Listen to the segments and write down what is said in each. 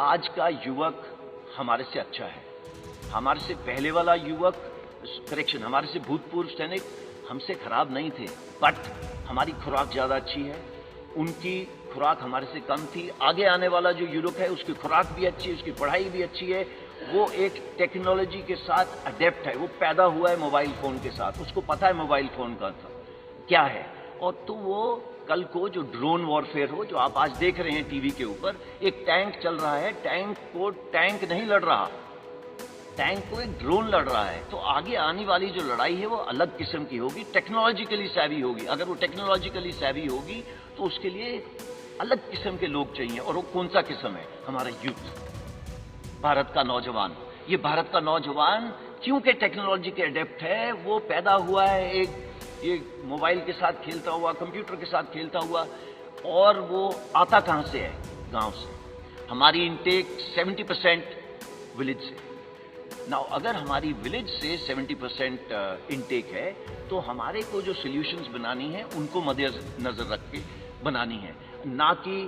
आज का युवक हमारे से अच्छा है। हमारे से पहले वाला युवक, करेक्शन, हमारे से भूतपूर्व सैनिक हमसे खराब नहीं थे, बट हमारी खुराक ज्यादा अच्छी है, उनकी खुराक हमारे से कम थी। आगे आने वाला जो युवक है उसकी खुराक भी अच्छी है, उसकी पढ़ाई भी अच्छी है, वो एक टेक्नोलॉजी के साथ अडेप्ट है, वो पैदा हुआ है मोबाइल फोन के साथ, उसको पता है मोबाइल फोन का क्या है। और तो वो कल को जो ड्रोन वॉरफेयर हो, जो आप आज देख रहे हैं टीवी के ऊपर, एक टैंक चल रहा है, टैंक को टैंक नहीं लड़ रहा, टैंक को एक ड्रोन लड़ रहा है। तो आगे आने वाली जो लड़ाई है वो अलग किस्म की होगी, टेक्नोलॉजिकली सैवी होगी। अगर वो टेक्नोलॉजिकली सैवी होगी तो उसके लिए अलग किस्म के लोग चाहिए। और वो कौन सा किस्म है? हमारा यूथ, भारत का नौजवान। ये भारत का नौजवान क्योंकि टेक्नोलॉजी के अडेप्ट है, वो पैदा हुआ है ये मोबाइल के साथ खेलता हुआ, कंप्यूटर के साथ खेलता हुआ, और वो आता कहां से है? गांव से। हमारी इनटेक 70% विलेज से। नाउ अगर हमारी विलेज से 70% इनटेक है, तो हमारे को जो सॉल्यूशंस बनानी है उनको मद्देनजर रख के बनानी है, ना कि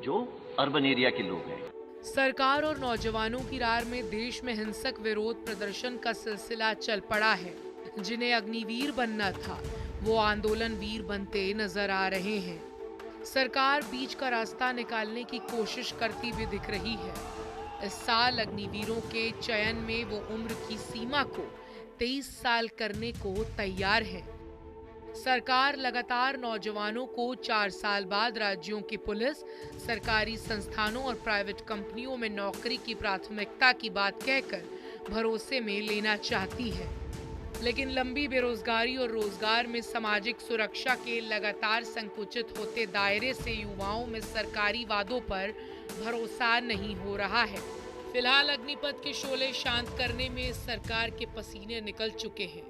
जो अर्बन एरिया के लोग हैं। सरकार और नौजवानों की रार में देश में हिंसक विरोध प्रदर्शन का सिलसिला चल पड़ा है। जिन्हें अग्निवीर बनना था, वो आंदोलन वीर बनते नजर आ रहे हैं। सरकार बीच का रास्ता निकालने की कोशिश करती हुई दिख रही है। इस साल अग्निवीरों के चयन में वो उम्र की सीमा को 23 साल करने को तैयार है। सरकार लगातार नौजवानों को 4 साल बाद राज्यों की पुलिस, सरकारी संस्थानों और प्राइवेट कंपनियों में नौकरी की प्राथमिकता की बात कहकर भरोसे में लेना चाहती है। लेकिन लंबी बेरोजगारी और रोजगार में सामाजिक सुरक्षा के लगातार संकुचित होते दायरे से युवाओं में सरकारी वादों पर भरोसा नहीं हो रहा है। फिलहाल अग्निपथ के शोले शांत करने में सरकार के पसीने निकल चुके हैं।